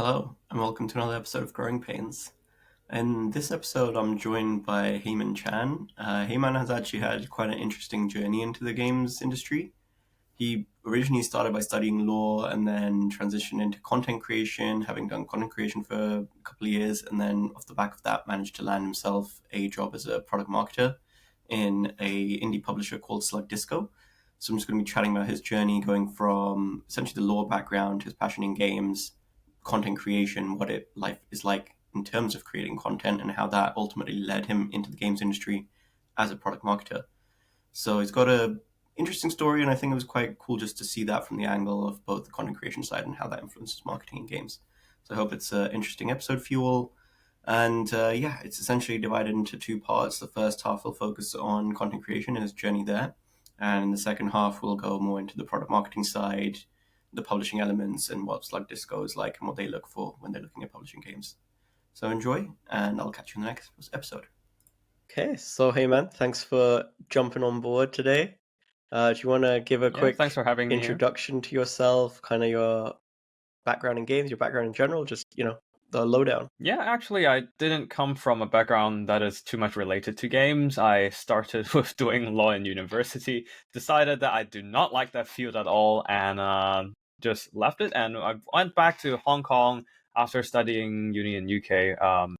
Hello, and welcome to another episode of Growing Pains. In this episode, I'm joined by Hei Man Chan. Heyman has actually had quite an interesting journey into the games industry. He originally started by studying law and then transitioned into content creation, having done content creation for a couple of years, and then off the back of that managed to land himself a job as a product marketer in a indie publisher called Slug. So I'm just going to be chatting about his journey going from essentially the law background, his passion in games, content creation, what life is like in terms of creating content, and how that ultimately led him into the games industry as a product marketer. So he's got a interesting story, and I think it was quite cool just to see that from the angle of both the content creation side and how that influences marketing in games. So I hope it's an interesting episode for you all. And it's essentially divided into two parts. The first half will focus on content creation and his journey there. And in the second half, we'll go more into the product marketing side, the publishing elements, and what Slug Disco is like and what they look for when they're looking at publishing games. So enjoy, and I'll catch you in the next episode. Okay, so hey man, thanks for jumping on board today. Do you want to give a quick thanks for having me here. introduction to yourself, kind of your background in games, your background in general, just, the lowdown? Yeah, actually, I didn't come from a background that is too much related to games. I started with doing law in university, decided that I do not like that field at all, and just left it. And I went back to Hong Kong after studying uni in UK,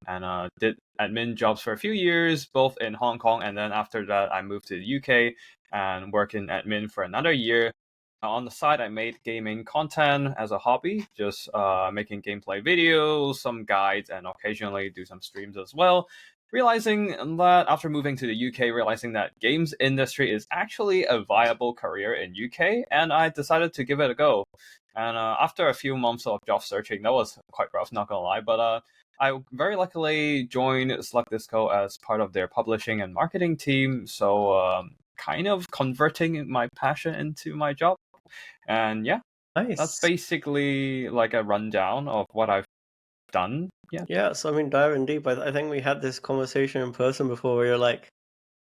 and did admin jobs for a few years, both in Hong Kong, and then after that, I moved to the UK and worked in admin for another year. On the side, I made gaming content as a hobby, just making gameplay videos, some guides, and occasionally do some streams as well. Realizing that after moving to the UK, realizing that games industry is actually a viable career in UK, and I decided to give it a go. And after a few months of job searching, that was quite rough, not gonna lie, but I very luckily joined Slug Disco as part of their publishing and marketing team, so kind of converting my passion into my job. And yeah, Nice. that's basically like a rundown of what I've done. Yeah, so I mean, diving deep, I think we had this conversation in person before where you're like,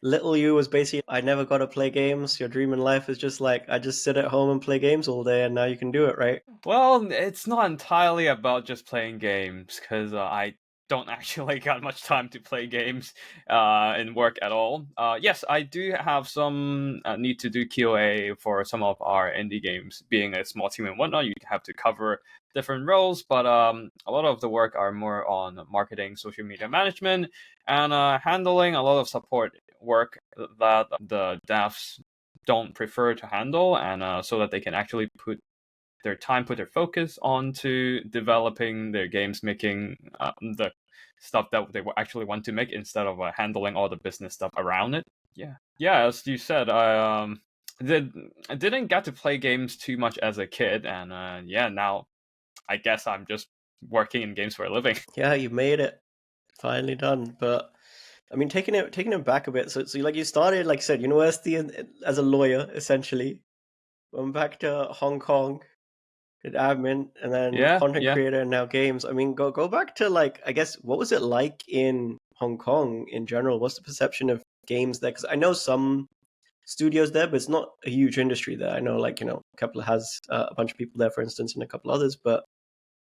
little you was basically, I never got to play games. Your dream in life is just like, I just sit at home and play games all day, and now you can do it, right? Well, it's not entirely about just playing games, because I don't actually got much time to play games in work at all. Yes, I do have some need to do QA for some of our indie games. Being a small team and whatnot, you have to cover different roles, but a lot of the work are more on marketing, social media management, and handling a lot of support work that the devs don't prefer to handle, and so that they can actually put their focus onto developing their games, making the stuff that they actually want to make instead of handling all the business stuff around it. Yeah, as you said, I didn't get to play games too much as a kid, and now I guess I'm just working in games for a living. Yeah, you made it. Finally done. But I mean, taking it back a bit. So like you started, like you said, university as a lawyer, essentially. Went back to Hong Kong, did admin, and then content creator, and now games. I mean, go back to, like, I guess, what was it like in Hong Kong in general? What's the perception of games there? Because I know some studios there, but it's not a huge industry there. I know, like, a couple has a bunch of people there, for instance, and a couple others, but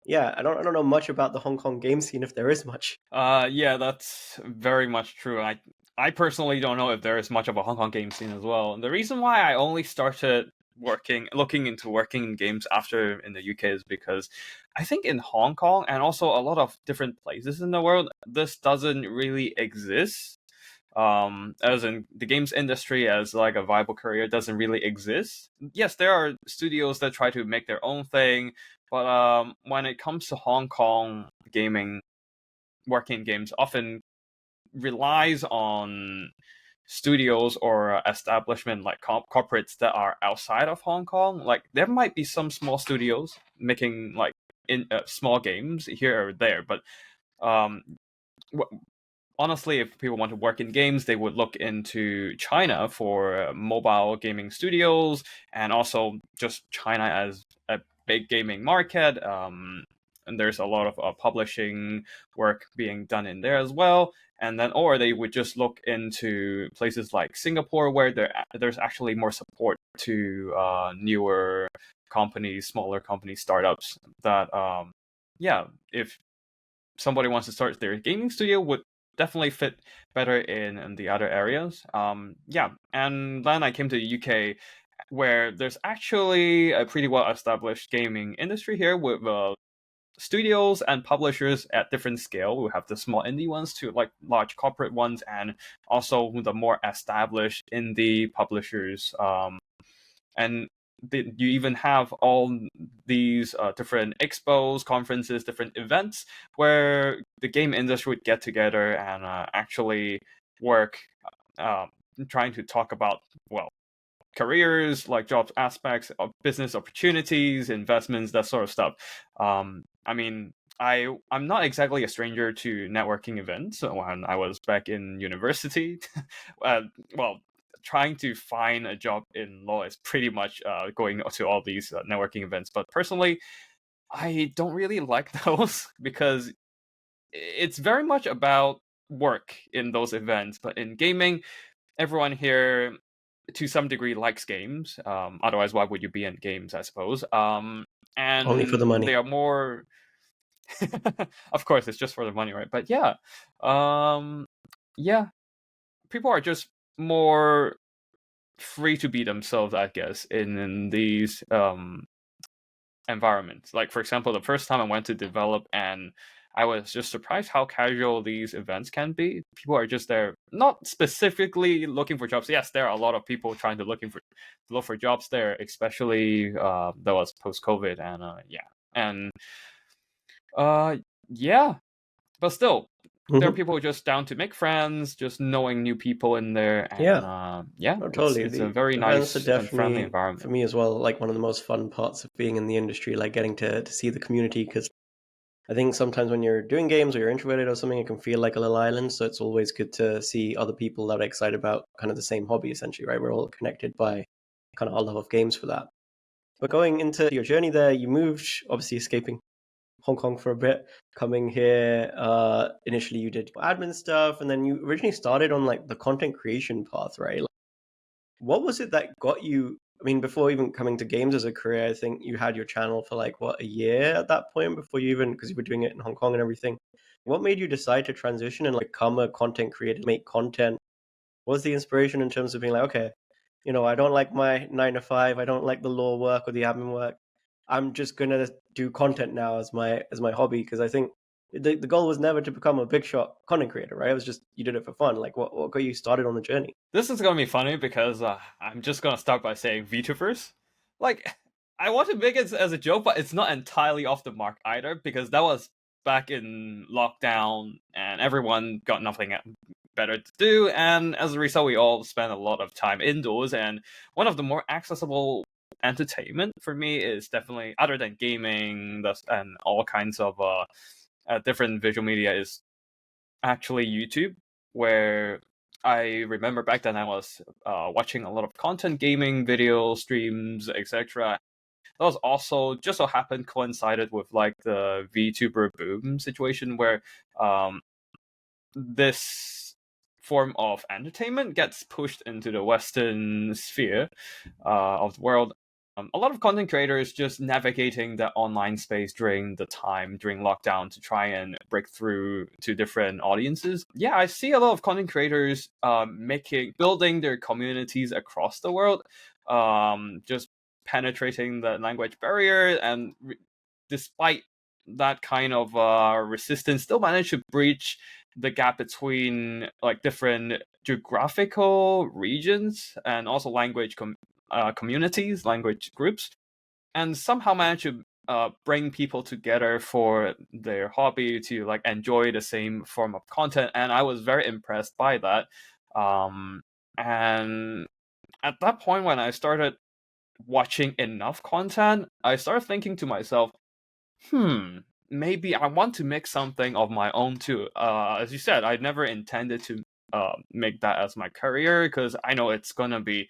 yeah, I don't know much about the Hong Kong game scene, if there is much. Yeah, that's very much true. I personally don't know if there is much of a Hong Kong game scene as well. And the reason why I only started looking into working in games after in the UK is because I think in Hong Kong and also a lot of different places in the world, this doesn't really exist. As in the games industry as like a viable career doesn't really exist. Yes, there are studios that try to make their own thing, but when it comes to Hong Kong gaming, working games often relies on studios or establishment like corporates that are outside of Hong Kong. Like there might be some small studios making like in small games here or there, but honestly, if people want to work in games, they would look into China for mobile gaming studios, and also just China as a big gaming market. And there's a lot of publishing work being done in there as well. And then, or they would just look into places like Singapore, where there's actually more support to newer companies, smaller companies, startups that yeah, if somebody wants to start their gaming studio, would definitely fit better in the other areas. Yeah, and then I came to the UK, where there's actually a pretty well established gaming industry here with studios and publishers at different scale. We have the small indie ones to like large corporate ones, and also the more established indie publishers. And you even have all these different expos, conferences, different events where the game industry would get together and actually work, trying to talk about, well, careers, like job aspects of business opportunities, investments, that sort of stuff. I mean, I'm not exactly a stranger to networking events when I was back in university. uh, well, trying to find a job in law is pretty much going to all these networking events. But personally, I don't really like those because it's very much about work in those events. But in gaming, everyone here to some degree likes games. Otherwise, why would you be in games? I suppose. Only for the And money. they are more. Of course, it's just for the money, right? But yeah, um, yeah, people are just more free to be themselves, I guess, in these environments. Like, for example, the first time I went to develop, and I was just surprised how casual these events can be. People are just there, not specifically looking for jobs. Yes, there are a lot of people trying to look for jobs there, especially that was post COVID, and yeah, and uh, yeah, but still, there are Hmm. people just down to make friends, just knowing new people in there, and Yeah, yeah, no, it's totally. it's a The very events are nice and friendly definitely, for environment. me as well, like one of the most fun parts of being in the industry, like getting to see the community. Because I think sometimes when you're doing games or you're introverted or something, it can feel like a little island. So it's always good to see other people that are excited about kind of the same hobby, essentially, right? We're all connected by kind of our love of games for that. But going into your journey there, you moved, obviously escaping Hong Kong for a bit, coming here. Initially, you did admin stuff, and then you originally started on like the content creation path, right? Like, what was it that got you? I mean, before even coming to games as a career, I think you had your channel for like what, a year at that point before you even, because you were doing it in Hong Kong and everything. What made you decide to transition and like become a content creator, make content? What was the inspiration in terms of being like, okay, I don't like my 9 to 5, I don't like the law work or the admin work. I'm just gonna do content now as my hobby, because I think the goal was never to become a big shot content creator, right? It was just you did it for fun. Like what got you started on the journey? This is gonna be funny because I'm just gonna start by saying VTubers. Like, I want to make it as a joke, but it's not entirely off the mark either because that was back in lockdown and everyone got nothing better to do, and as a result, we all spent a lot of time indoors. And one of the more accessible entertainment for me is definitely, other than gaming and all kinds of different visual media, is actually YouTube, where I remember back then I was watching a lot of content, gaming video streams, etc. That was also just so happened coincided with like the VTuber boom situation, where um, this form of entertainment gets pushed into the Western sphere of the world. A lot of content creators just navigating the online space during lockdown to try and break through to different audiences. Yeah, I see a lot of content creators building their communities across the world, just penetrating the language barrier, and despite that kind of resistance, still manage to breach the gap between like different geographical regions and also communities, language groups, and somehow manage to bring people together for their hobby to like enjoy the same form of content. And I was very impressed by that. And at that point, when I started watching enough content, I started thinking to myself, maybe I want to make something of my own too. As you said, I never intended to make that as my career because I know it's gonna be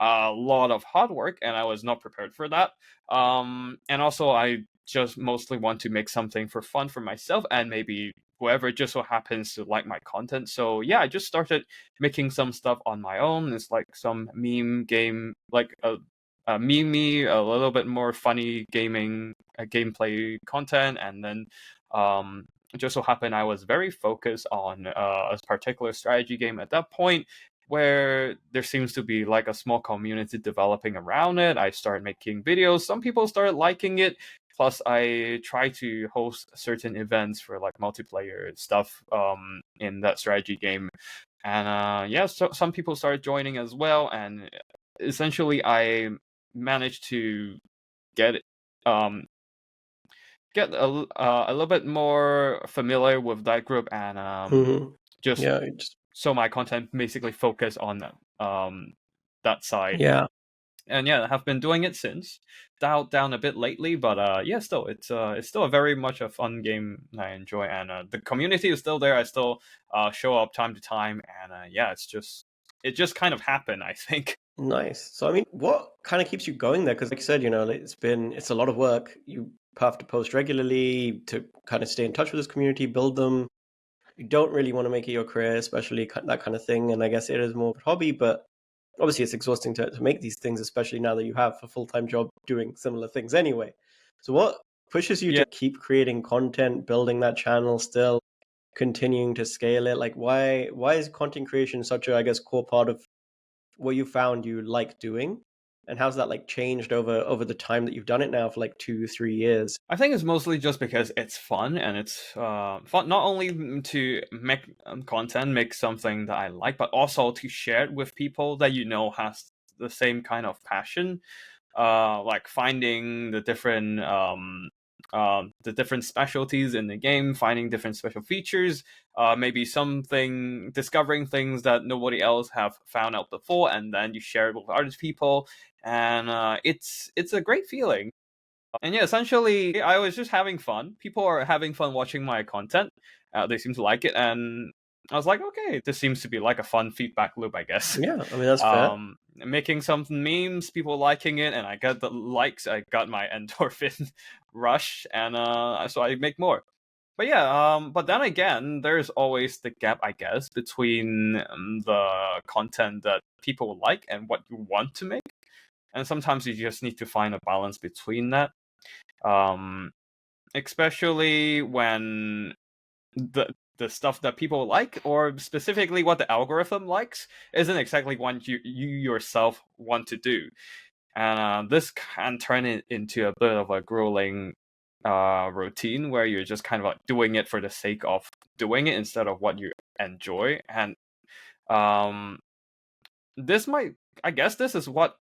a lot of hard work, and I was not prepared for that. And also, I just mostly want to make something for fun for myself, and maybe whoever just so happens to like my content. So yeah, I just started making some stuff on my own. It's like some meme game, like a little bit more funny gaming gameplay content, and then it just so happened I was very focused on a particular strategy game at that point, where there seems to be like a small community developing around it. I started making videos. Some people started liking it. Plus, I try to host certain events for like multiplayer stuff in that strategy game. And yeah, so some people started joining as well. And essentially, I managed to get um, get a little bit more familiar with that group, and just Yeah, so my content basically focus on that side. yeah. And yeah, I have been doing it since. Dialed down a bit lately, but yeah, still it's still a very much a fun game I enjoy, and the community is still there. I still show up time to time, and yeah, it just kind of happened, I think. Nice. So, I mean, what kind of keeps you going there? Because, like you said, it's a lot of work. You have to post regularly to kind of stay in touch with this community, build them. You don't really want to make it your career, especially that kind of thing. And I guess it is more of a hobby, but obviously it's exhausting to make these things, especially now that you have a full-time job doing similar things anyway. So what pushes you Yeah. to keep creating content, building that channel still, continuing to scale it? Like, why is content creation such a, I guess, core part of what you found you like doing, and how's that like changed over the time that you've done it now for like 2-3 years? I think it's mostly just because it's fun, and it's fun not only to make content, make something that I like, but also to share it with people that has the same kind of passion. Like finding the different specialties in the game, finding different special features, maybe discovering things that nobody else have found out before, and then you share it with other people, and it's a great feeling. And yeah, essentially, I was just having fun. People are having fun watching my content. They seem to like it, and I was like, okay, this seems to be like a fun feedback loop, I guess. Yeah, I mean, that's fair. Making some memes, people liking it, and I get the likes. I got my endorphin rush, and so I make more. But yeah, but then again, there's always the gap, I guess, between the content that people like and what you want to make. And sometimes you just need to find a balance between that. Especially when the stuff that people like, or specifically what the algorithm likes, isn't exactly what you yourself want to do. And this can turn it into a bit of a grueling routine, where you're just kind of like doing it for the sake of doing it instead of what you enjoy. And I guess this is what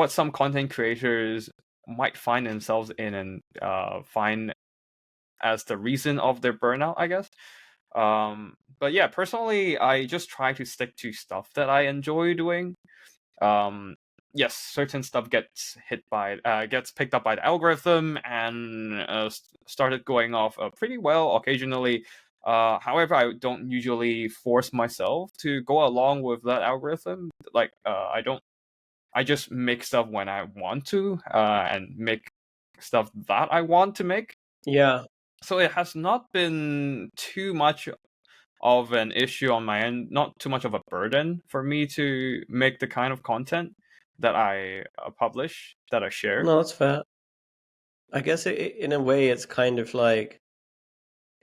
some content creators might find themselves in, and find as the reason of their burnout, I guess. But yeah, personally, I just try to stick to stuff that I enjoy doing. Yes, certain stuff gets picked up by the algorithm, and started going off pretty well occasionally. However, I don't usually force myself to go along with that algorithm. Like, I just make stuff when I want to, and make stuff that I want to make. Yeah. So it has not been too much of an issue on my end, not too much of a burden for me to make the kind of content that I publish, that I share. No, that's fair. I guess in a way, it's kind of like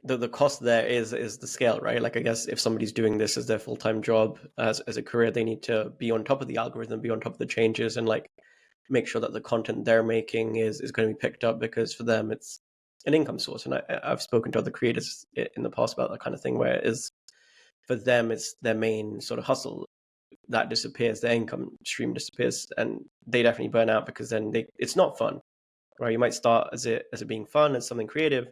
the cost there is the scale, right? Like, I guess if somebody's doing this as their full-time job, as a career, they need to be on top of the algorithm, be on top of the changes, and like make sure that the content they're making is going to be picked up, because for them it's an income source. And I've spoken to other creators in the past about that kind of thing, where it is for them it's their main sort of hustle that disappears, their income stream disappears, and they definitely burn out, because then it's not fun, right? You might start as it being fun, as something creative,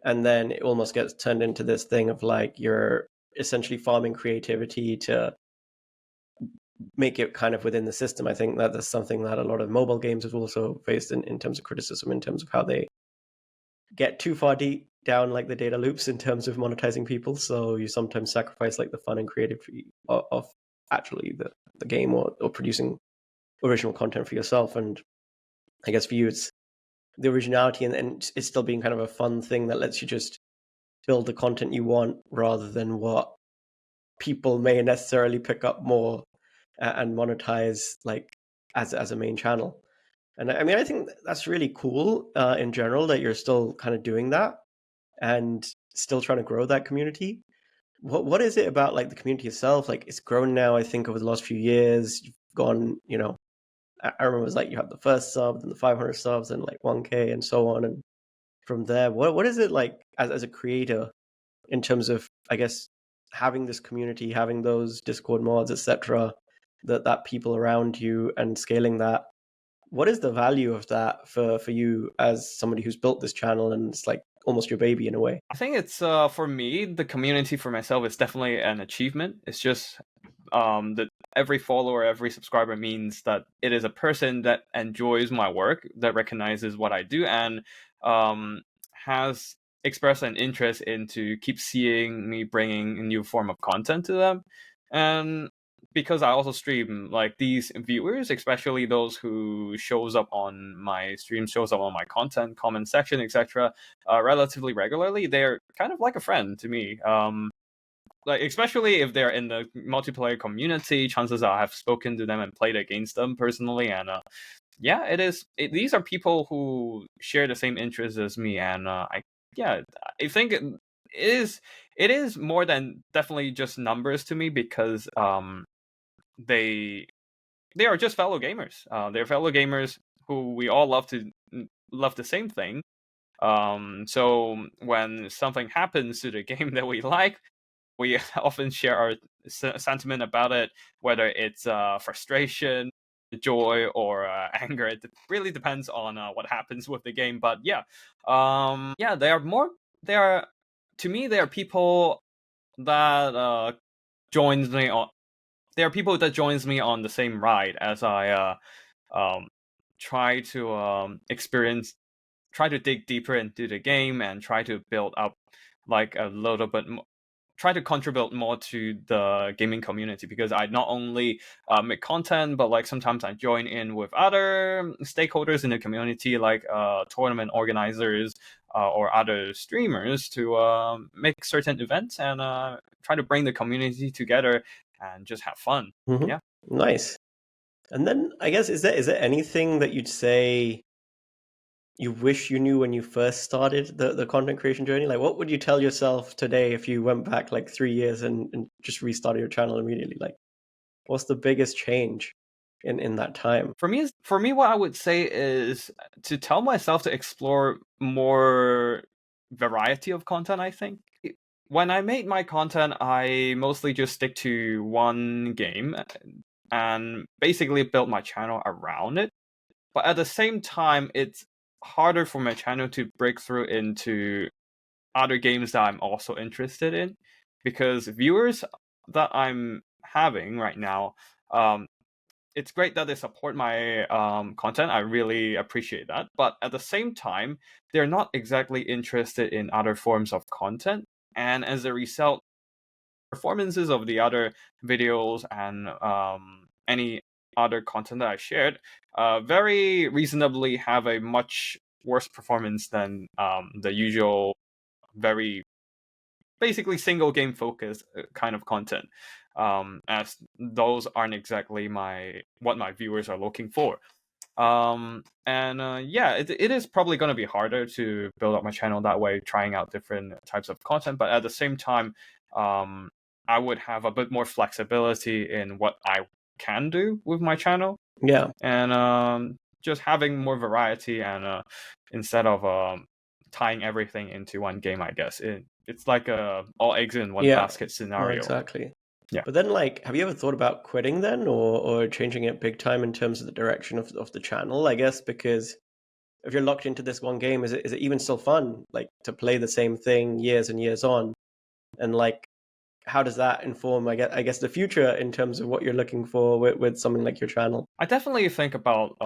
and then it almost gets turned into this thing of like you're essentially farming creativity to make it kind of within the system. I think that that's something that a lot of mobile games have also faced in terms of criticism, in terms of how they get too far deep down like the data loops in terms of monetizing people. So you sometimes sacrifice like the fun and creativity of actually the game, or producing original content for yourself. And I guess for you, it's the originality, and it's still being kind of a fun thing that lets you just build the content you want, rather than what people may necessarily pick up more and monetize like as a main channel. And I mean, I think that's really cool in general that you're still kind of doing that and still trying to grow that community. What is it about like the community itself? Like it's grown now, I think, over the last few years. You've gone, I remember it was like you had the first sub, then the 500 subs, and like 1K and so on. And from there, what is it like as a creator in terms of, I guess, having this community, having those Discord mods, etc., that people around you and scaling that? What is the value of that for you as somebody who's built this channel and it's like almost your baby in a way? I think it's for me, the community for myself is definitely an achievement. It's just that every follower, every subscriber means that it is a person that enjoys my work, that recognizes what I do, and has expressed an interest in to keep seeing me bringing a new form of content to them. And because I also stream, like these viewers, especially those who shows up on my stream, shows up on my content, comment section, etc., relatively regularly, they're kind of like a friend to me. Like especially if they're in the multiplayer community, chances are I have spoken to them and played against them personally, and yeah, these are people who share the same interests as me, and I think it is more than definitely just numbers to me, because they they are just fellow gamers. They're fellow gamers who we all love the same thing. So when something happens to the game that we like, we often share our sentiment about it, whether it's frustration, joy, or anger. It really depends on what happens with the game. But yeah, yeah, they are more. They are, to me, they are people that joins me on. There are people that joins me on the same ride as I um, try to try to dig deeper into the game and try to build up like a little bit try to contribute more to the gaming community, because I not only make content, but like sometimes I join in with other stakeholders in the community, like tournament organizers or other streamers, to make certain events and try to bring the community together and just have fun. Mm-hmm. Yeah. Nice. And then I guess is there anything that you'd say you wish you knew when you first started the content creation journey? Like what would you tell yourself today if you went back like 3 years and just restarted your channel immediately? Like what's the biggest change in that time? For me, what I would say is to tell myself to explore more variety of content. I think when I made my content, I mostly just stick to one game and basically built my channel around it. But at the same time, it's harder for my channel to break through into other games that I'm also interested in, because viewers that I'm having right now, it's great that they support my content. I really appreciate that. But at the same time, they're not exactly interested in other forms of content. And as a result, performances of the other videos and any other content that I shared very reasonably have a much worse performance than the usual, very basically single game focused kind of content, as those aren't exactly what my viewers are looking for. And yeah, it is probably going to be harder to build up my channel that way, trying out different types of content, but at the same time, I would have a bit more flexibility in what I can do with my channel, Yeah. and just having more variety, and instead of tying everything into one game, I guess it's like a all eggs in one basket No, scenario. exactly. Yeah. But then like have you ever thought about quitting then or changing it big time in terms of the direction of the channel, I guess? Because if you're locked into this one game, is it even still fun like to play the same thing years and years on? And like how does that inform I guess the future in terms of what you're looking for with something like your channel? I definitely think about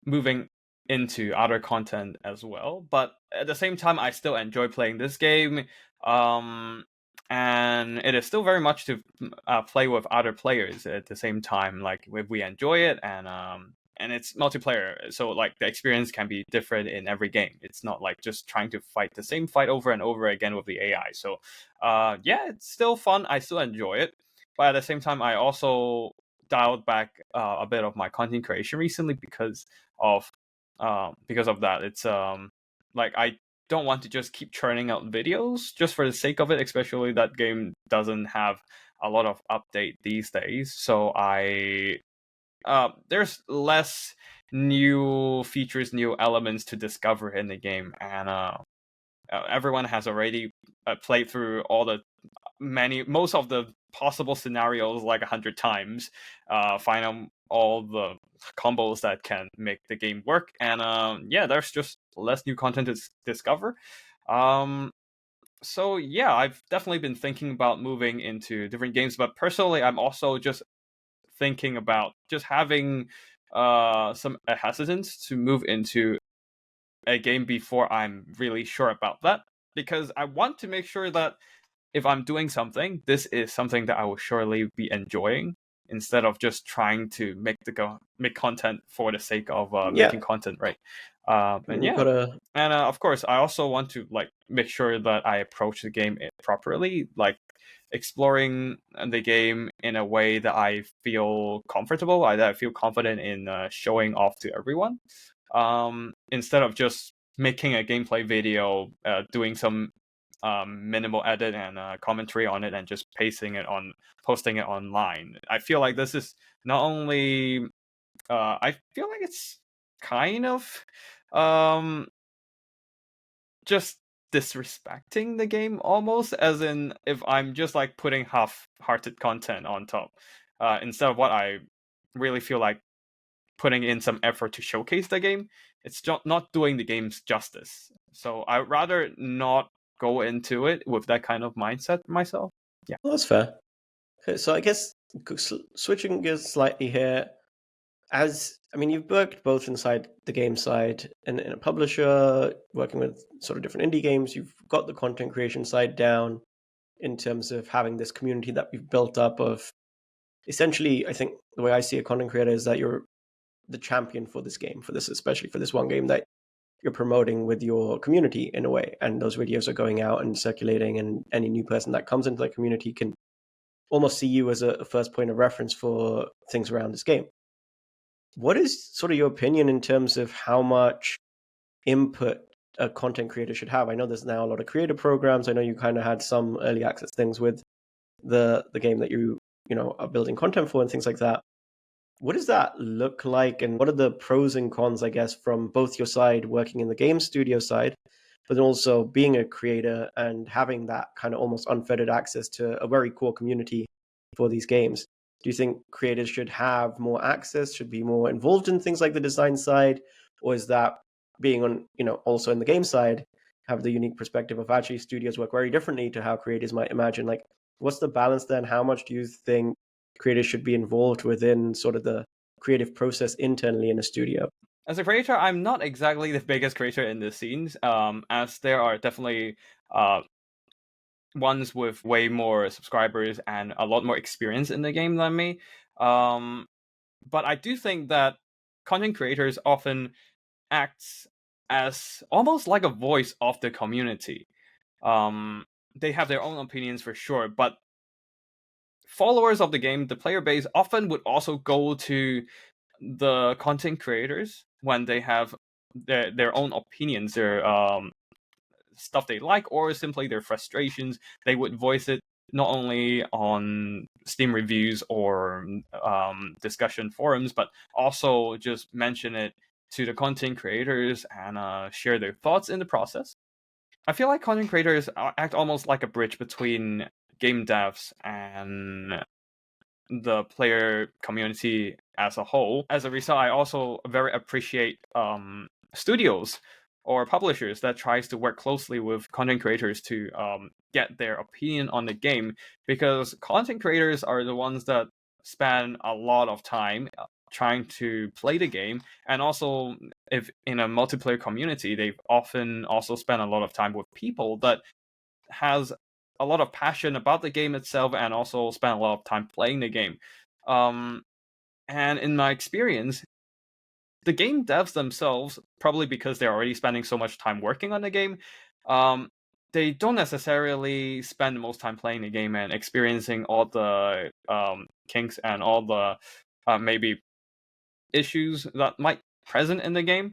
moving into other content as well, but at the same time, I still enjoy playing this game, and it is still very much to play with other players at the same time. Like if we enjoy it, and it's multiplayer, so like the experience can be different in every game. It's not like just trying to fight the same fight over and over again with the AI. So yeah, it's still fun. I still enjoy it, but at the same time, I also dialed back a bit of my content creation recently because of that. It's like I don't want to just keep churning out videos just for the sake of it, especially that game doesn't have a lot of update these days. So there's less new features, new elements to discover in the game, and everyone has already played through most of the possible scenarios like 100 times, find out all the combos that can make the game work, and there's just less new content to discover. So yeah, I've definitely been thinking about moving into different games, but personally, I'm also just thinking about just having some hesitance to move into a game before I'm really sure about that, because I want to make sure that if I'm doing something, this is something that I will surely be enjoying, instead of just trying to make content for the sake of making content, right? And You yeah, gotta and of course, I also want to like make sure that I approach the game properly, like exploring the game in a way that I feel comfortable, that I feel confident in showing off to everyone, instead of just making a gameplay video, doing some minimal edit and commentary on it, and just posting it online. I feel like this is not only I feel like it's kind of just disrespecting the game almost, as in if I'm just like putting half-hearted content on top, instead of what I really feel like putting in some effort to showcase the game. It's not doing the game's justice. So I'd rather not go into it with that kind of mindset myself. Yeah. Well, that's fair. Okay, so I guess switching gears slightly here, you've worked both inside the game side and in a publisher, working with sort of different indie games. You've got the content creation side down in terms of having this community that we've built up of essentially, I think the way I see a content creator is that you're the champion for this game, especially for this one game that you're promoting with your community in a way. And those videos are going out and circulating, and any new person that comes into that community can almost see you as a first point of reference for things around this game. What is sort of your opinion in terms of how much input a content creator should have? I know there's now a lot of creator programs. I know you kind of had some early access things with the game that you are building content for and things like that. What does that look like, and what are the pros and cons, I guess, from both your side working in the game studio side, but then also being a creator and having that kind of almost unfettered access to a very cool community for these games? Do you think creators should have more access, should be more involved in things like the design side, or is that being on, also in the game side, have the unique perspective of actually studios work very differently to how creators might imagine? Like, what's the balance then? How much do you think creators should be involved within sort of the creative process internally in a studio? As a creator, I'm not exactly the biggest creator in the scenes, as there are definitely ones with way more subscribers and a lot more experience in the game than me. But I do think that content creators often act as almost like a voice of the community. They have their own opinions for sure, but followers of the game, the player base, often would also go to the content creators when they have their own opinions, their stuff they like, or simply their frustrations. They would voice it not only on Steam reviews or discussion forums, but also just mention it to the content creators and share their thoughts in the process. I feel like content creators act almost like a bridge between game devs and the player community as a whole. As a result, I also very appreciate studios or publishers that tries to work closely with content creators to get their opinion on the game, because content creators are the ones that spend a lot of time trying to play the game, and also if in a multiplayer community, they've often also spent a lot of time with people that has a lot of passion about the game itself, and also spend a lot of time playing the game. And in my experience, the game devs themselves, probably because they're already spending so much time working on the game, they don't necessarily spend most time playing the game and experiencing all the kinks and all the maybe issues that might present in the game.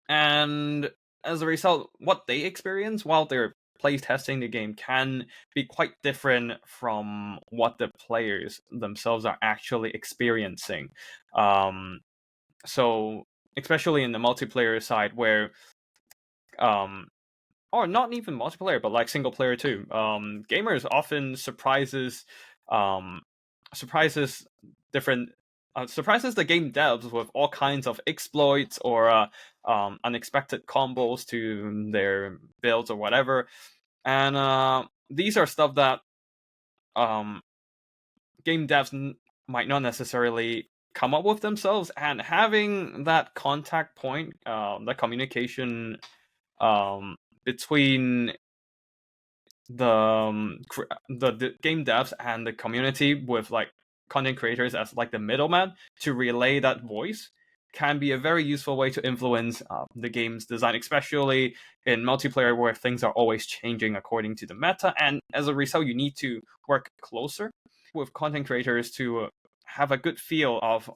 And as a result, what they experience while they're play testing the game can be quite different from what the players themselves are actually experiencing. So especially in the multiplayer side, where or not even multiplayer, but like single player too. Gamers often um, surprises different, surprises the game devs with all kinds of exploits or unexpected combos to their builds or whatever. And these are stuff that um, game devs might not necessarily come up with themselves. And having that contact point, that communication between the game devs and the community with like content creators as like the middleman to relay that voice can be a very useful way to influence the game's design, especially in multiplayer where things are always changing according to the meta. And as a result, you need to work closer with content creators to have a good feel of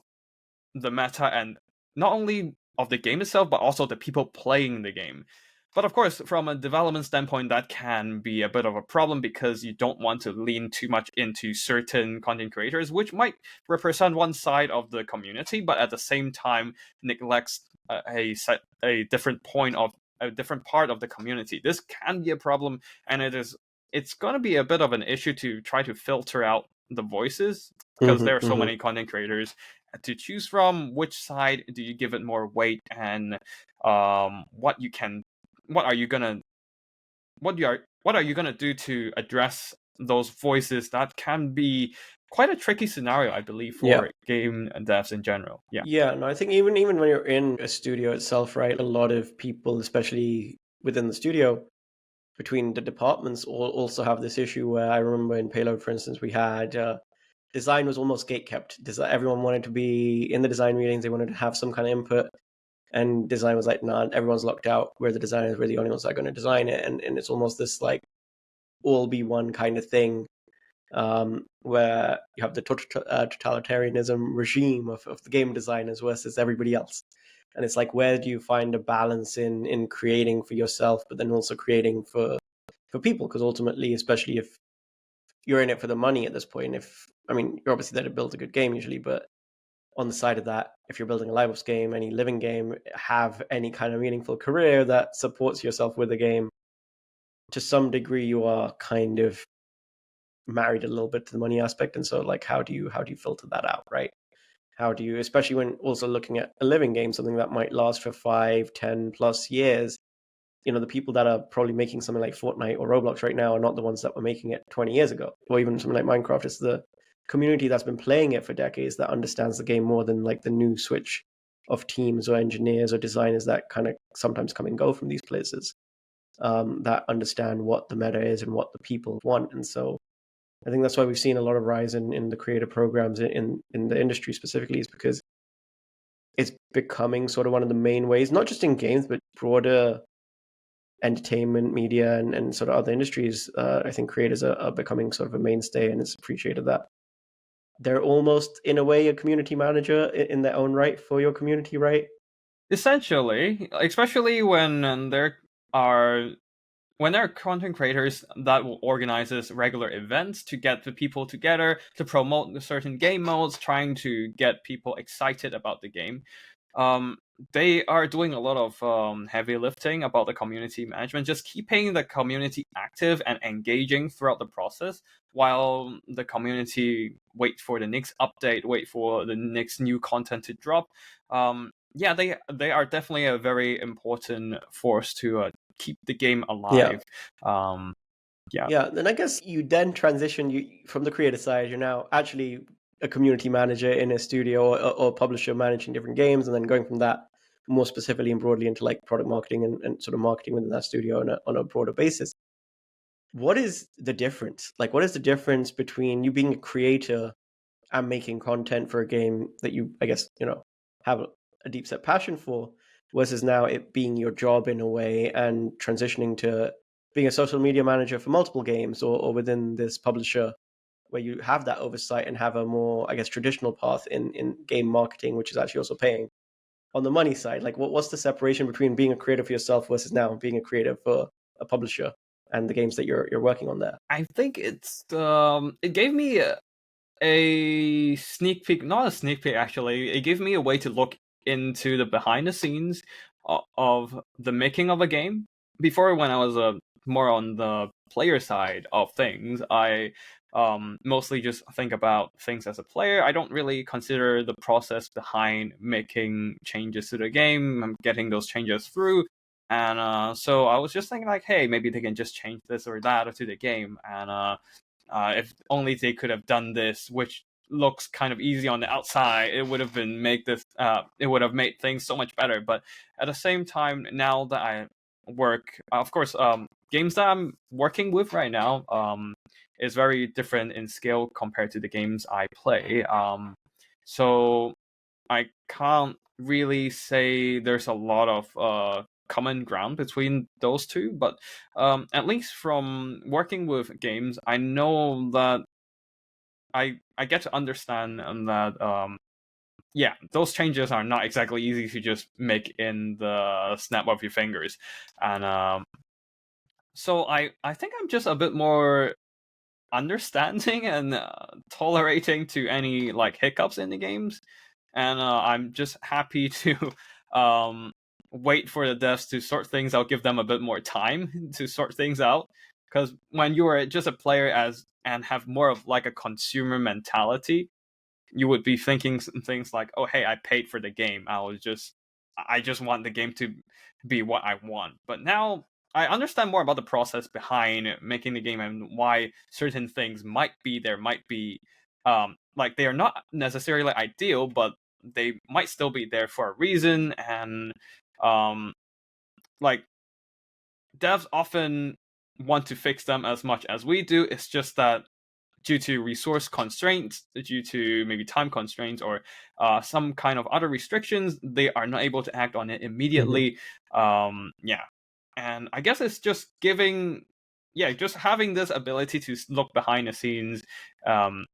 the meta and not only of the game itself, but also the people playing the game. But of course, from a development standpoint, that can be a bit of a problem because you don't want to lean too much into certain content creators, which might represent one side of the community, but at the same time neglects a different point of a different part of the community. This can be a problem, and it's going to be a bit of an issue to try to filter out the voices because there are so many content creators to choose from. Which side do you give it more weight, and what are you gonna do to address those voices? That can be quite a tricky scenario, I believe, for game devs in general. No, I think even when you're in a studio itself, right, a lot of people, especially within the studio, between the departments, also have this issue where I remember in Payload, for instance, we had design was almost gatekept. Everyone wanted to be in the design meetings. They wanted to have some kind of input. And design was like, nah, everyone's locked out. We're the designers. We're the only ones that are going to design it. And it's almost this like all be one kind of thing where you have the totalitarianism regime of the game designers versus everybody else. And it's like, where do you find a balance in creating for yourself, but then also creating for people? Because ultimately, especially if you're in it for the money at this point, you're obviously there to build a good game usually, but on the side of that, if you're building a live ops game, any living game, have any kind of meaningful career that supports yourself with the game, to some degree you are kind of married a little bit to the money aspect. And so like how do you filter that out, right? How do you, especially when also looking at a living game, something that might last for 5-10+ years, the people that are probably making something like Fortnite or Roblox right now are not the ones that were making it 20 years ago, or even something like Minecraft. It's the community that's been playing it for decades that understands the game more than like the new switch of teams or engineers or designers that kind of sometimes come and go from these places, that understand what the meta is and what the people want. And so I think that's why we've seen a lot of rise in the creator programs in the industry specifically, is because it's becoming sort of one of the main ways, not just in games, but broader entertainment, media, and sort of other industries. I think creators are becoming sort of a mainstay, and it's appreciated that they're almost, in a way, a community manager in their own right for your community, right? Essentially, especially when there are content creators that will organizes regular events to get the people together to promote certain game modes, trying to get people excited about the game. They are doing a lot of heavy lifting about the community management, just keeping the community active and engaging throughout the process, while the community wait for the next update, wait for the next new content to drop. They are definitely a very important force to keep the game alive. Then I guess you then transition from the creator side. You're now actually a community manager in a studio or publisher managing different games, and then going from that more specifically and broadly into like product marketing and sort of marketing within that studio on a broader basis. What is the difference? Like, what is the difference between you being a creator and making content for a game that you, I guess, have a deep set passion for, versus now it being your job in a way and transitioning to being a social media manager for multiple games, or within this publisher where you have that oversight and have a more, I guess, traditional path in game marketing, which is actually also paying on the money side? Like, what's the separation between being a creator for yourself versus now being a creator for a publisher and the games that you're working on there? I think it gave me a sneak peek, not a sneak peek actually. It gave me a way to look into the behind the scenes of the making of a game. Before, when I was more on the player side of things, I mostly just think about things as a player. I don't really consider the process behind making changes to the game and getting those changes through. And so I was just thinking like, hey, maybe they can just change this or that to the game. And if only they could have done this, which looks kind of easy on the outside, it would have been it would have made things so much better. But at the same time, now that I work, of course, games that I'm working with right now is very different in scale compared to the games I play. So I can't really say there's a lot of common ground between those two, but at least from working with games, I know that I get to understand that yeah, those changes are not exactly easy to just make in the snap of your fingers, and so I think I'm just a bit more understanding and tolerating to any like hiccups in the games, and I'm just happy to um, wait for the devs to sort things out, give them a bit more time to sort things out. Because when you are just a player and have more of like a consumer mentality, you would be thinking things like, "Oh, hey, I paid for the game. I just want the game to be what I want." But now I understand more about the process behind making the game and why certain things might be like they are not necessarily ideal, but they might still be there for a reason. And um like devs often want to fix them as much as we do. It's just that due to resource constraints, due to maybe time constraints, or some kind of other restrictions, they are not able to act on it immediately. Yeah, and I guess it's just just having this ability to look behind the scenes um,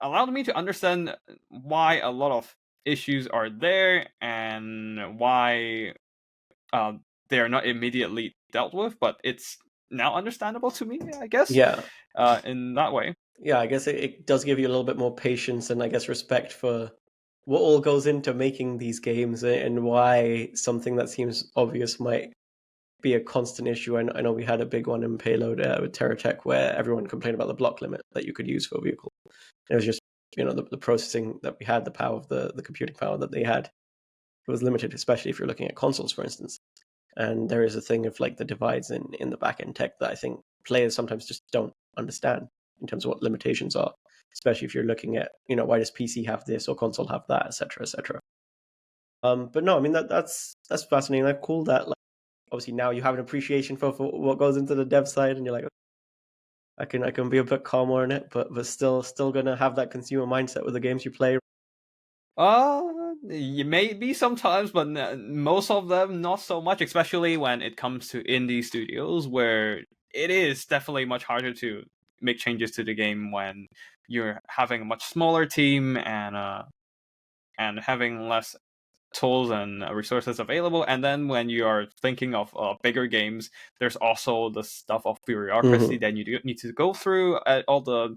allowed me to understand why a lot of issues are there and why uh, they are not immediately dealt with. But it's now understandable to me, I guess, Yeah. in that way. Yeah, I guess it does give you a little bit more patience and I guess respect for what all goes into making these games and why something that seems obvious might be a constant issue. I know we had a big one in Payload with TerraTech where everyone complained about the block limit that you could use for a vehicle. It was just, the processing that we had, the power of the computing power that they had, it was limited, especially if you're looking at consoles, for instance. And there is a thing of like the divides in the back end tech that I think players sometimes just don't understand in terms of what limitations are, especially if you're looking at, why does PC have this or console have that, etc., etc. But no, I mean that's fascinating. Like, cool that like obviously now you have an appreciation for what goes into the dev side, and you're like, I can be a bit calmer in it, but still gonna have that consumer mindset with the games you play. You may be sometimes, but most of them not so much, especially when it comes to indie studios, where it is definitely much harder to make changes to the game when you're having a much smaller team and having less tools and resources available. And then when you are thinking of bigger games, there's also the stuff of bureaucracy that you do need to go through, all the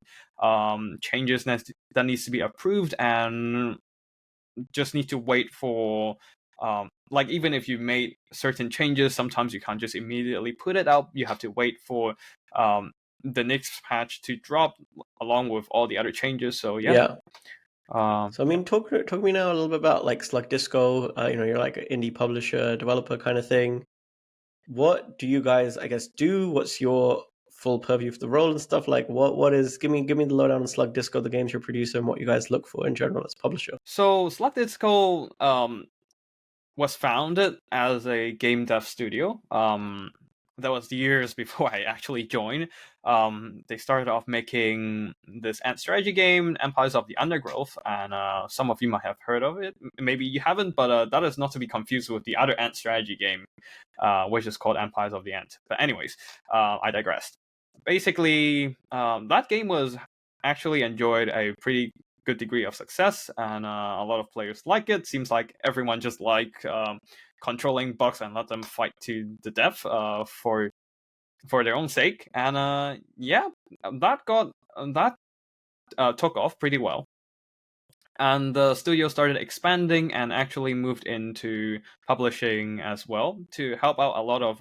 changes that needs to be approved, and just need to wait for like, even if you made certain changes, sometimes you can't just immediately put it out. You have to wait for the next patch to drop along with all the other changes. So yeah. So I mean, talk to me now a little bit about like Slug Disco. You're like an indie publisher, developer kind of thing. What do you guys, I guess, do? What's your full purview for the role and stuff? Like, what is? Give me the lowdown on Slug Disco, the games you're producing, and what you guys look for in general as publisher. So Slug Disco was founded as a game dev studio. that was years before I actually joined. They started off making this ant strategy game, Empires of the Undergrowth, and some of you might have heard of it. Maybe you haven't, but that is not to be confused with the other ant strategy game, which is called Empires of the Ant. But anyways, I digressed. Basically, that game was actually enjoyed a pretty good degree of success, and a lot of players like it. Seems like everyone just controlling bugs and let them fight to the death for their own sake. And yeah, that took off pretty well. And the studio started expanding and actually moved into publishing as well to help out a lot of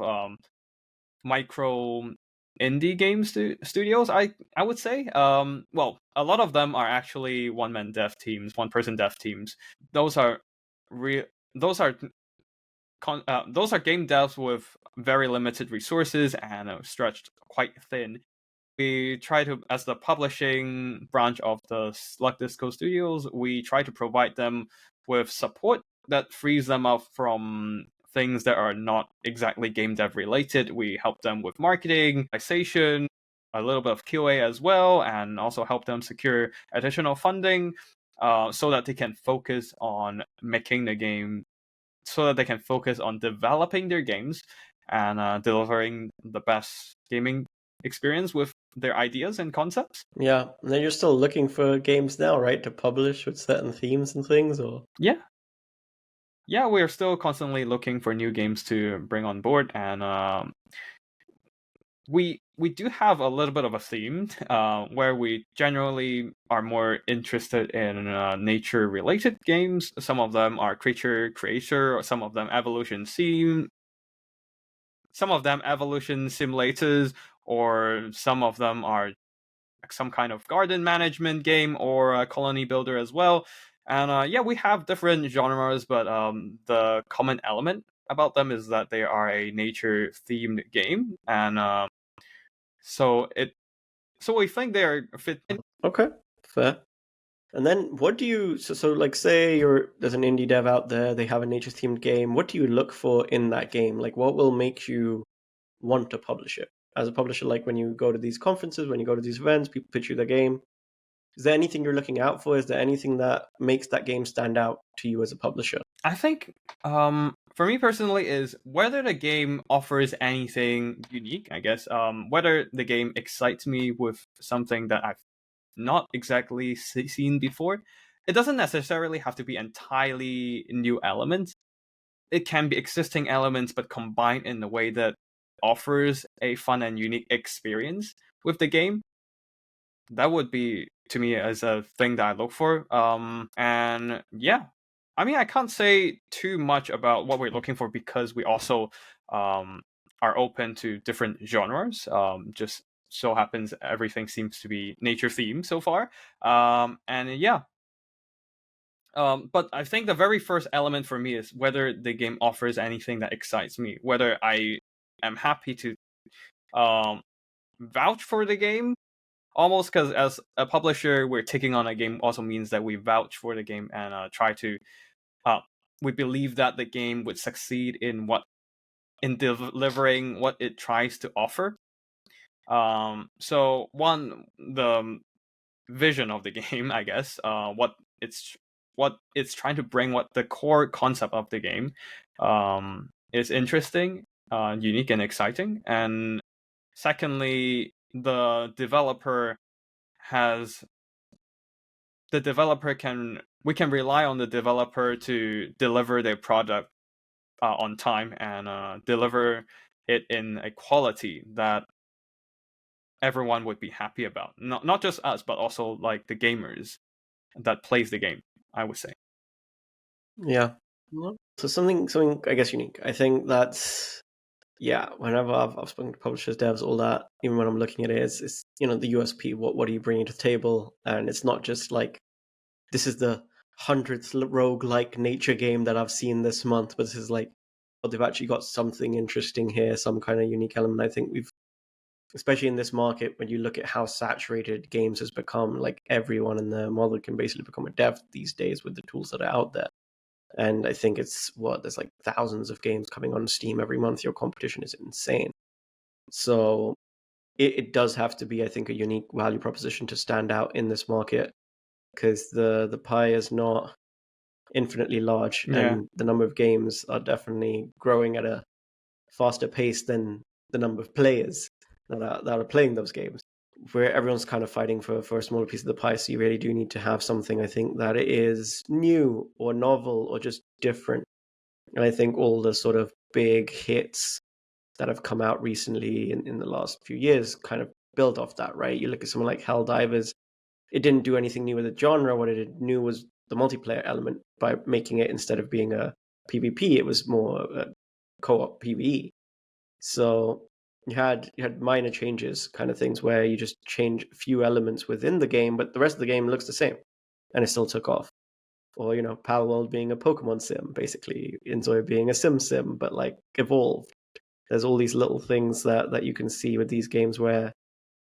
micro indie game studios. I would say. Well, a lot of them are actually one-person dev teams. Those are real. Those are those are game devs with very limited resources and stretched quite thin. We try to, as the publishing branch of the Slug Disco Studios, we try to provide them with support that frees them up from things that are not exactly game dev related. We help them with marketing, monetization, a little bit of QA as well, and also help them secure additional funding so that they can focus on making the game, so that they can focus on developing their games and delivering the best gaming experience with their ideas and concepts. Yeah, and then you're still looking for games now, right, to publish with certain themes and things, or? Yeah, we're still constantly looking for new games to bring on board, and we do have a little bit of a theme where we generally are more interested in nature-related games. Some of them are creature creator, or some of them evolution simulators, or some of them are some kind of garden management game or a colony builder as well. And yeah, we have different genres, but the common element about them is that they are a nature themed game, and so we think they're fit in. Okay, fair. And then what do you, so like say there's an indie dev out there, they have a nature themed game. What do you look for in that game? Like what will make you want to publish it? As a publisher, like when you go to these conferences, when you go to these events, people pitch you the game. Is there anything you're looking out for? Is there anything that makes that game stand out to you as a publisher? I think for me personally is whether the game offers anything unique, I guess. Whether the game excites me with something that I've not exactly seen before. It doesn't necessarily have to be entirely new elements. It can be existing elements, but combined in a way that offers a fun and unique experience with the game. That would be, to me, as a thing that I look for. And yeah, I mean, I can't say too much about what we're looking for because we also are open to different genres. Just so happens everything seems to be nature themed so far. And yeah. But I think the very first element for me is whether the game offers anything that excites me, whether I am happy to vouch for the game, almost, because as a publisher, we're taking on a game also means that we vouch for the game and try to. We believe that the game would succeed in delivering what it tries to offer. So the vision of the game, I guess, what it's trying to bring, what the core concept of the game is interesting, unique, and exciting. And secondly, we can rely on the developer to deliver their product on time and deliver it in a quality that everyone would be happy about. Not just us, but also like the gamers that plays the game, I would say. Yeah. So something I guess unique. I think that's, yeah, whenever I've spoken to publishers, devs, all that, even when I'm looking at it, it's the USP. What are you bringing to the table? And it's not just like this is the 100th roguelike nature game that I've seen this month, but this is like, well, they've actually got something interesting here, some kind of unique element. I think especially in this market, when you look at how saturated games has become, like everyone and their mother can basically become a dev these days with the tools that are out there. And I think there's like thousands of games coming on Steam every month. Your competition is insane. So it does have to be, I think, a unique value proposition to stand out in this market, because the pie is not infinitely large, and the number of games are definitely growing at a faster pace than the number of players that are playing those games, where everyone's kind of fighting for a smaller piece of the pie. So you really do need to have something, I think, that is new or novel or just different. And I think all the sort of big hits that have come out recently in the last few years kind of build off that, right? You look at someone like Helldivers, it didn't do anything new with the genre. What it did new was the multiplayer element by making it, instead of being a PvP, it was more a co-op PvE. So you had minor changes, kind of things where you just change a few elements within the game, but the rest of the game looks the same, and it still took off. Or Palworld being a Pokemon sim, basically Inzoi being a sim, but like evolved. There's all these little things that you can see with these games where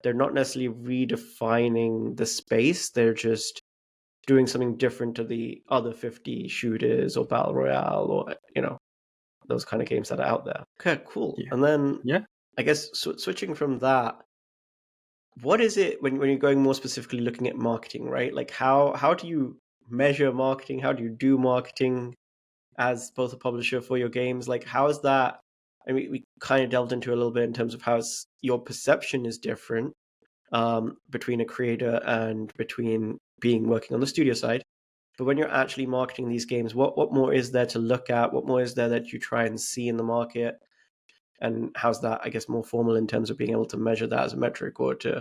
they're not necessarily redefining the space, they're just doing something different to the other 50 shooters or battle royale, or those kind of games that are out there. Okay, cool. Yeah. And then Yeah. I guess switching from that, what is it when you're going more specifically looking at marketing, right? Like how do you measure marketing? How do you do marketing as both a publisher for your games? Like how is that? I mean, we kind of delved into a little bit in terms of how your perception is different between a creator and between working on the studio side. But when you're actually marketing these games, what more is there to look at? What more is there that you try and see in the market? And how's that, I guess, more formal in terms of being able to measure that as a metric, or to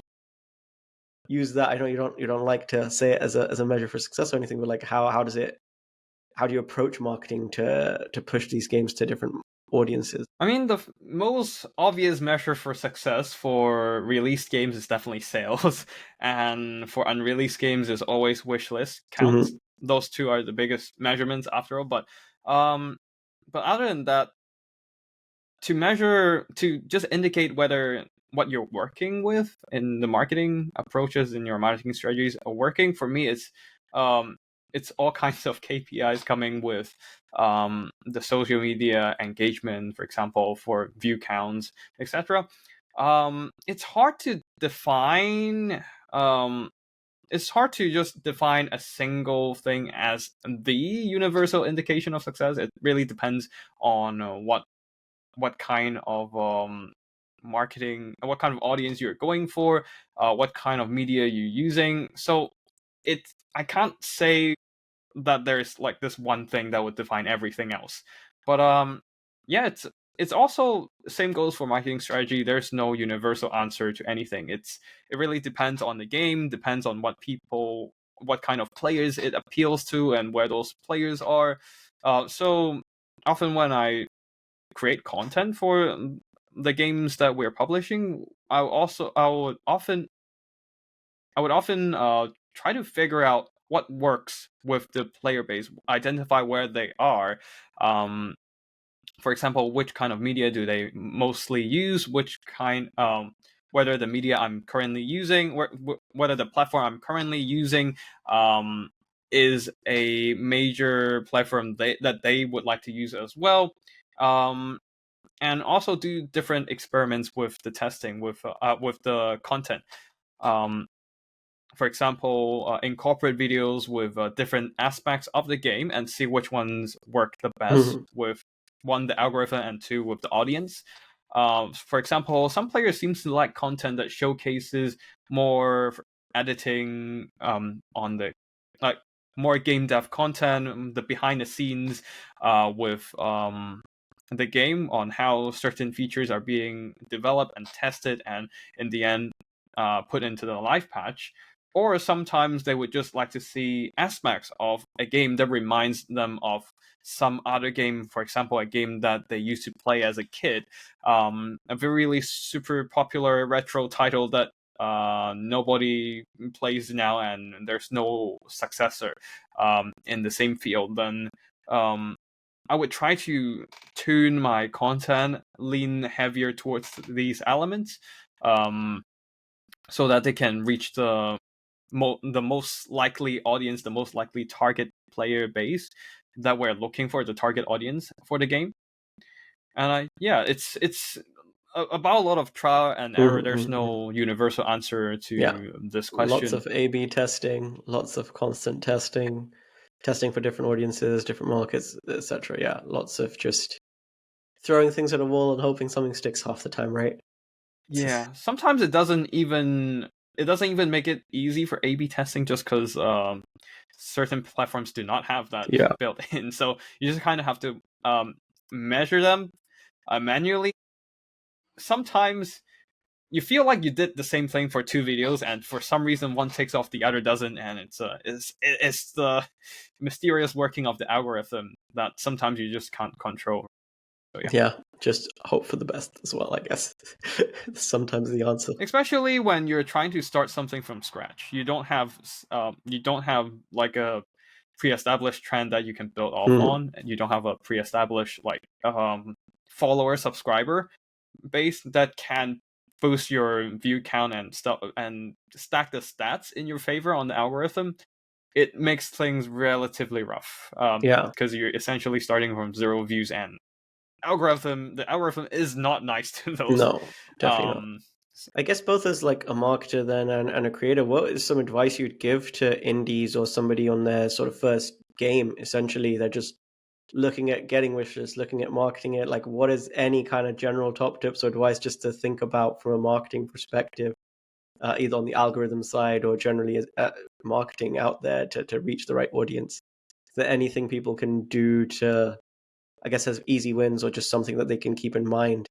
use that? I know you don't like to say it as a measure for success or anything, but like how do you approach marketing to push these games to different audiences? I mean, the most obvious measure for success for released games is definitely sales, and for unreleased games is always wishlist counts. Mm-hmm. Those two are the biggest measurements after all. But other than that, to just indicate whether what you're working with in the marketing approaches in your marketing strategies are working, for me it's all kinds of KPIs coming with the social media engagement, for example, for view counts, etc. It's hard to define. It's hard to just define a single thing as the universal indication of success. It really depends on what kind of marketing, what kind of audience you're going for, what kind of media you're using. So I can't say that there's like this one thing that would define everything else. But yeah, it's also same goes for marketing strategy. There's no universal answer to anything. It really depends on the game, depends on what kind of players it appeals to, and where those players are. So often when I create content for the games that we're publishing, I would often try to figure out what works with the player base, identify where they are. For example, which kind of media do they mostly use? Whether the media I'm currently using, whether the platform I'm currently using is a major platform that they would like to use as well. And also do different experiments with the testing with the content. For example, incorporate videos with different aspects of the game and see which ones work the best with one, the algorithm, and two, with the audience. For example, some players seem to like content that showcases more editing on the like more game dev content, the behind the scenes with the game, on how certain features are being developed and tested, and in the end put into the live patch. Or sometimes they would just like to see aspects of a game that reminds them of some other game, for example, a game that they used to play as a kid, a really super popular retro title that nobody plays now, and there's no successor in the same field. Then I would try to tune my content, lean heavier towards these elements, so that they can reach the most likely audience, the most likely target player base that we're looking for, the target audience for the game. And it's about a lot of trial and error. There's Mm-hmm. no universal answer to this question. Lots of A/B testing, lots of constant testing, testing for different audiences, different markets, etc. Yeah, lots of just throwing things at a wall and hoping something sticks half the time, right? Yeah, sometimes it doesn't even make it easy for A/B testing just because certain platforms do not have that built in. So you just kind of have to measure them manually. Sometimes you feel like you did the same thing for two videos, and for some reason one takes off, the other doesn't, and it's the mysterious working of the algorithm that sometimes you just can't control. So, yeah, just hope for the best as well, I guess. Sometimes the answer. Especially when you're trying to start something from scratch, you don't have like a pre-established trend that you can build off on, and you don't have a pre-established like follower subscriber base that can boost your view count and stuff and stack the stats in your favor on the algorithm. It makes things relatively rough because you're essentially starting from 0 views, and the algorithm is not nice to those. No, definitely not. I guess both as like a marketer then and a creator, what is some advice you'd give to indies or somebody on their sort of first game? Essentially, they're just looking at getting wishes, looking at marketing it. Like, what is any kind of general top tips or advice just to think about from a marketing perspective, either on the algorithm side or generally as marketing out there to reach the right audience? Is there anything people can do to, I guess, as easy wins or just something that they can keep in mind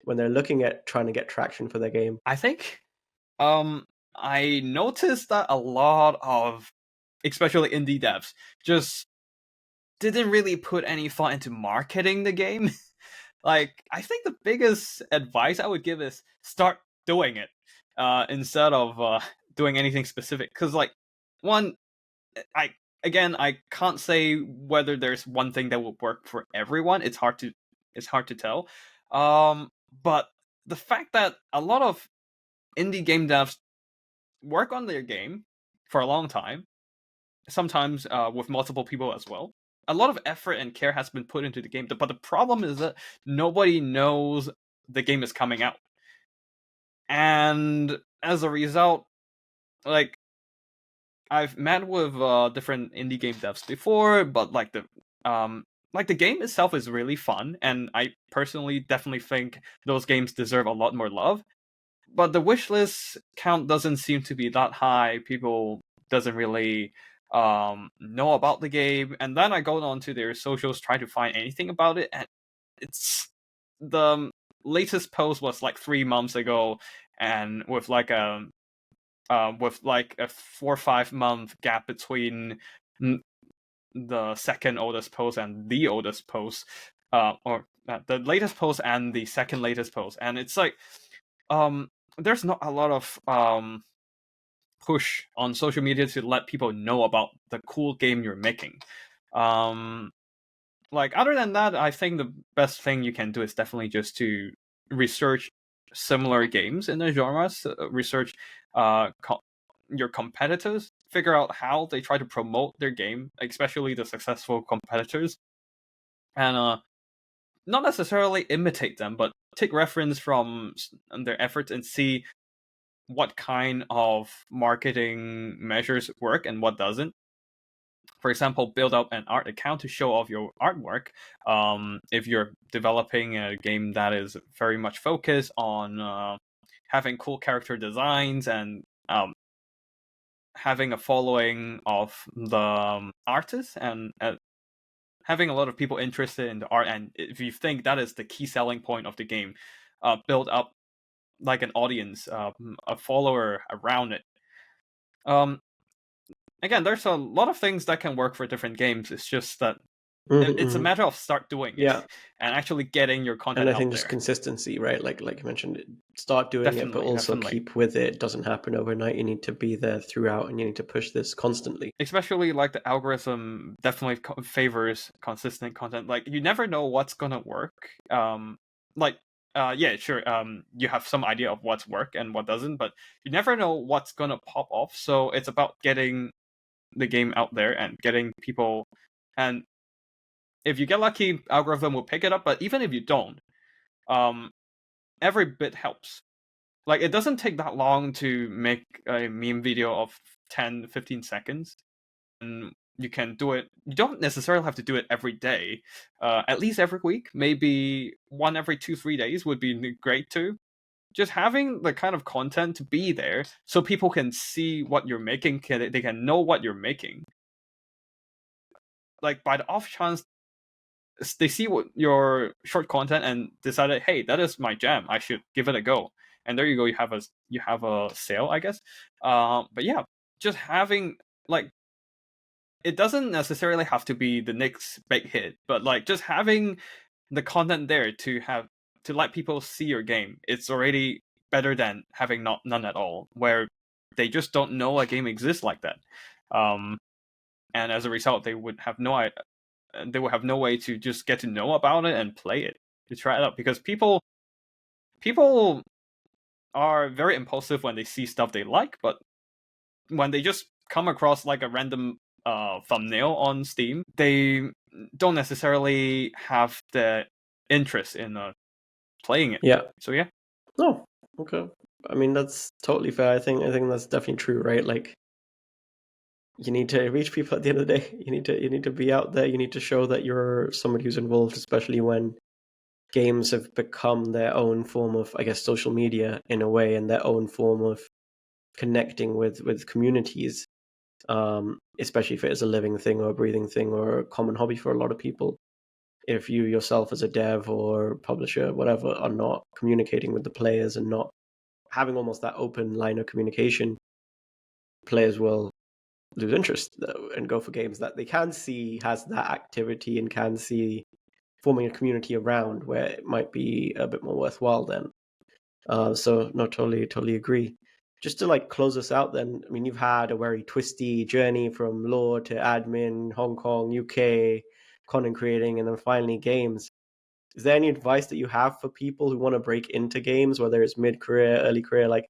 when they're looking at trying to get traction for their game? I think I noticed that a lot of especially indie devs just didn't really put any thought into marketing the game. Like, I think the biggest advice I would give is start doing it instead of doing anything specific. Because, like, one, I can't say whether there's one thing that will work for everyone. It's hard to tell. But the fact that a lot of indie game devs work on their game for a long time, sometimes with multiple people as well. A lot of effort and care has been put into the game, but the problem is that nobody knows the game is coming out, and as a result, like, I've met with different indie game devs before, but like the game itself is really fun, and I personally definitely think those games deserve a lot more love. But the wishlist count doesn't seem to be that high. People doesn't really know about the game, and then I go on to their socials, try to find anything about it, and it's the latest post was like 3 months ago, and with like a 4 or 5 month gap between the second oldest post and the oldest post, or the latest post and the second latest post, and it's like there's not a lot of push on social media to let people know about the cool game you're making. Like, other than that, I think the best thing you can do is definitely just to research similar games in the genres, research your competitors, figure out how they try to promote their game, especially the successful competitors, and not necessarily imitate them, but take reference from their efforts and see what kind of marketing measures work and what doesn't. For example, build up an art account to show off your artwork. If you're developing a game that is very much focused on having cool character designs and having a following of the artists, and having a lot of people interested in the art, and if you think that is the key selling point of the game, build up like an audience, a follower around it. Again, there's a lot of things that can work for different games. It's just that it's a matter of start doing it, and actually getting your content and I think out just there. consistency, right? Like you mentioned, start doing it, but also keep with it. It doesn't happen overnight. You need to be there throughout, and you need to push this constantly. Especially like the algorithm definitely favors consistent content. Like, you never know what's gonna work. Yeah, sure. You have some idea of what's work and what doesn't, but you never know what's gonna pop off. So it's about getting the game out there and getting people. And if you get lucky, algorithm will pick it up. But even if you don't, every bit helps. Like, it doesn't take that long to make a meme video of 10, 15 seconds. And you can do it. You don't necessarily have to do it every day. At least every week. Maybe one every 2-3 days would be great too. Just having the kind of content to be there so people can see what you're making, they can know what you're making. Like, by the off chance they see what your short content and decided, hey, that is my jam, I should give it a go. And there you go, you have a sale, I guess. But yeah, just having, like, it doesn't necessarily have to be the next big hit, but like just having the content there to let people see your game, it's already better than having none at all, where they just don't know a game exists like that. And as a result, they would have no way to just get to know about it and play it, to try it out, because people are very impulsive when they see stuff they like, but when they just come across like a random thumbnail on Steam, they don't necessarily have the interest in playing it. Yeah. So yeah. Oh, okay. I mean, that's totally fair. I think that's definitely true, right? Like, you need to reach people at the end of the day. You need to be out there. You need to show that you're somebody who's involved, especially when games have become their own form of, I guess, social media in a way, and their own form of connecting with communities. Especially if it is a living thing or a breathing thing or a common hobby for a lot of people. If you yourself as a dev or publisher, whatever, are not communicating with the players and not having almost that open line of communication, players will lose interest and go for games that they can see has that activity and can see forming a community around, where it might be a bit more worthwhile then. So no, totally agree. Just to like close us out then, I mean, you've had a very twisty journey from lore to admin, Hong Kong, UK, content creating, and then finally games. Is there any advice that you have for people who want to break into games, whether it's mid-career, early career? Like,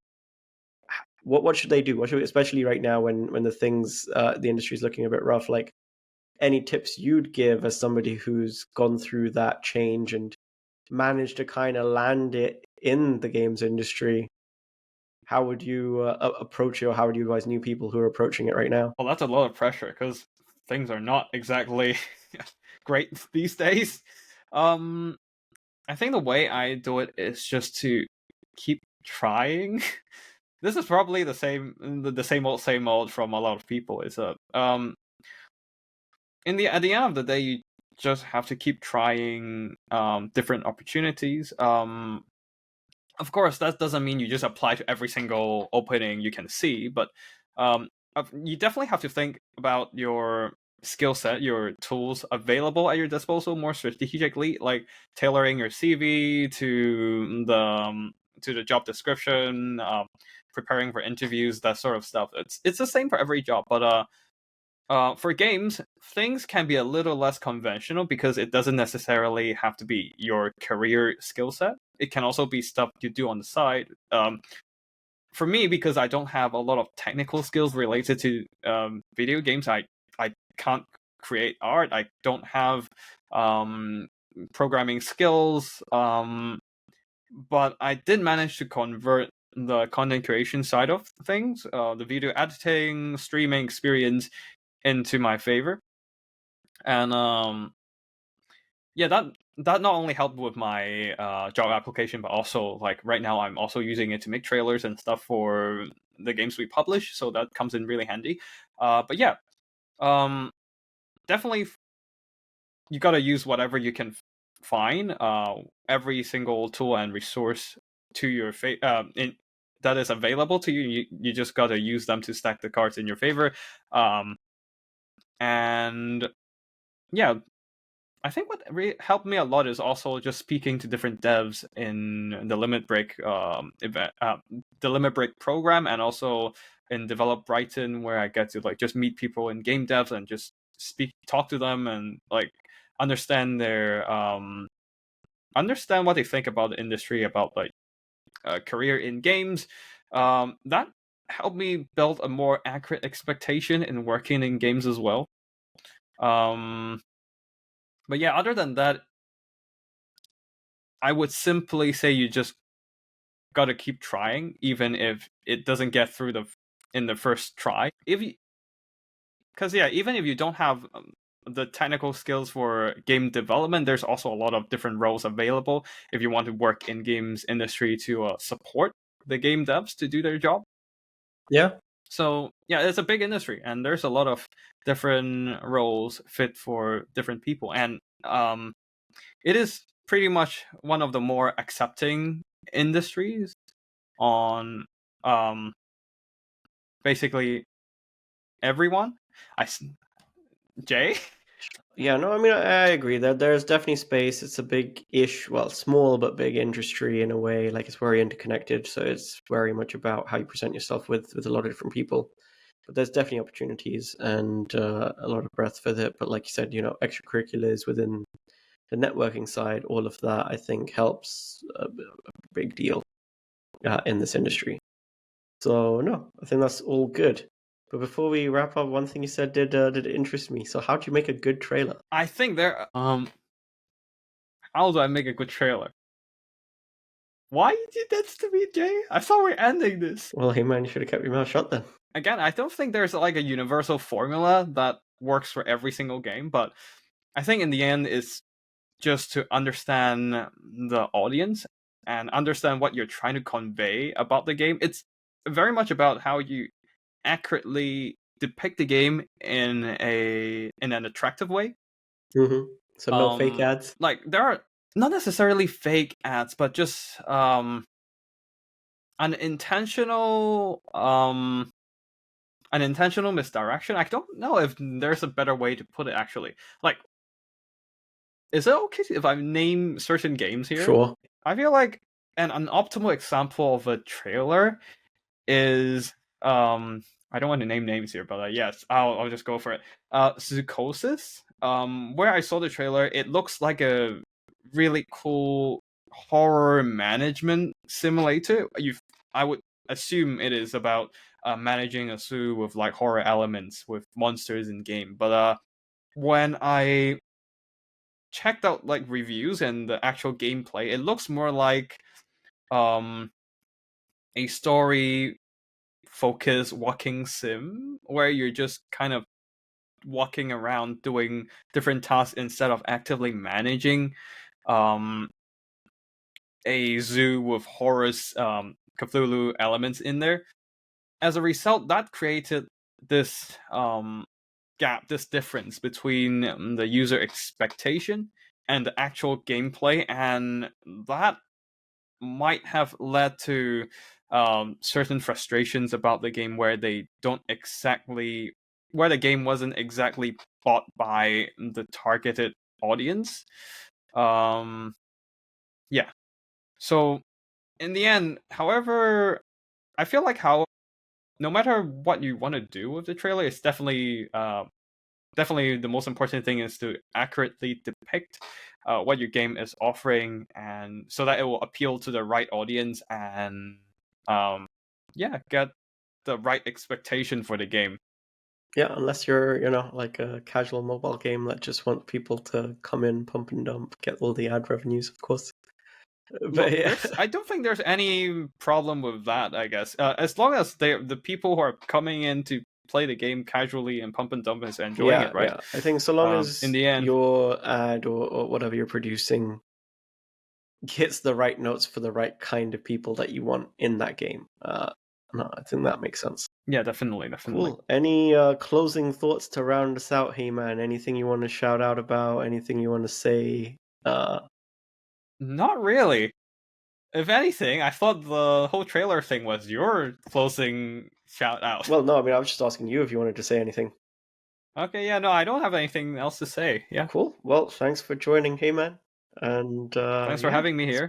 what should they do? Especially right now when the industry is looking a bit rough? Like, any tips you'd give as somebody who's gone through that change and managed to kind of land it in the games industry? How would you approach it, or how would you advise new people who are approaching it right now? Well, that's a lot of pressure because things are not exactly great these days. I think the way I do it is just to keep trying. This is probably the same old from a lot of people. Is at the end of the day, you just have to keep trying different opportunities. Of course, that doesn't mean you just apply to every single opening you can see, but you definitely have to think about your skill set, your tools available at your disposal more strategically, like tailoring your CV to the job description, preparing for interviews, that sort of stuff. It's the same for every job, but for games, things can be a little less conventional because it doesn't necessarily have to be your career skill set. It can also be stuff you do on the side. For me, because I don't have a lot of technical skills related to video games, I can't create art. I don't have programming skills. But I did manage to convert the content creation side of things, the video editing, streaming experience, into my favor. And yeah, that not only helped with my job application, but also, like, right now I'm also using it to make trailers and stuff for the games we publish, so that comes in really handy. But yeah, definitely you gotta use whatever you can find, every single tool and resource to your that is available to you. You just gotta use them to stack the cards in your favor. And yeah, I think what really helped me a lot is also just speaking to different devs in the Limit Break event, the Limit Break program, and also in Develop Brighton, where I get to like just meet people in game devs and just talk to them, and like understand understand what they think about the industry, about like career in games. That helped me build a more accurate expectation in working in games as well. But yeah, other than that, I would simply say you just got to keep trying, even if it doesn't get through in the first try. Even if you don't have the technical skills for game development, there's also a lot of different roles available if you want to work in games industry to support the game devs to do their job. Yeah. So yeah, it's a big industry, and there's a lot of different roles fit for different people, and it is pretty much one of the more accepting industries on basically everyone. Jay? Yeah, no, I mean, I agree that there's definitely space. It's a big-ish, well, small but big industry in a way. Like, it's very interconnected, so it's very much about how you present yourself with a lot of different people. But there's definitely opportunities and a lot of breadth with it. But like you said, extracurriculars within the networking side, all of that, I think, helps a big deal in this industry. So, no, I think that's all good. But before we wrap up, one thing you said did interest me. So how do you make a good trailer? I think how do I make a good trailer? Why you did that to me, Jay? I thought we were ending this. Well, hey man, you should have kept your mouth shut then. Again, I don't think there's like a universal formula that works for every single game, but I think in the end it's just to understand the audience and understand what you're trying to convey about the game. It's very much about how you accurately depict the game in an attractive way. Mm-hmm. So no fake ads. Like there are not necessarily fake ads, but just an intentional misdirection. I don't know if there's a better way to put it actually. Like, is it okay if I name certain games here? Sure. I feel like an optimal example of a trailer is I don't want to name names here, but yes, I'll just go for it. Psychosis. Where I saw the trailer, it looks like a really cool horror management simulator. I would assume it is about managing a zoo with like horror elements with monsters in game. But when I checked out like reviews and the actual gameplay, it looks more like a story focused walking sim where you're just kind of walking around doing different tasks instead of actively managing a zoo with horror Cthulhu elements in there. As a result, that created this gap, this difference between the user expectation and the actual gameplay, and that might have led to certain frustrations about the game where the game wasn't exactly bought by the targeted audience. Yeah. So in the end, however, I feel like no matter what you want to do with the trailer, it's definitely the most important thing is to accurately depict what your game is offering, and so that it will appeal to the right audience and get the right expectation for the game. Yeah, unless you're, like a casual mobile game that just wants people to come in, pump and dump, get all the ad revenues, of course. But yeah. I don't think there's any problem with that, I guess. As long as the people who are coming in to play the game casually and pump and dump is enjoying it, right? Yeah. I think so long as in the end, your ad or whatever you're producing hits the right notes for the right kind of people that you want in that game. No, I think that makes sense. Yeah, definitely. Cool. Any closing thoughts to round us out, Hey Man? Anything you want to shout out about? Anything you want to say? Not really. If anything, I thought the whole trailer thing was your closing shout out. Well, no, I mean, I was just asking you if you wanted to say anything. Okay, yeah, no, I don't have anything else to say. Yeah. Cool. Well, thanks for joining, Hey Man. And thanks for having me here.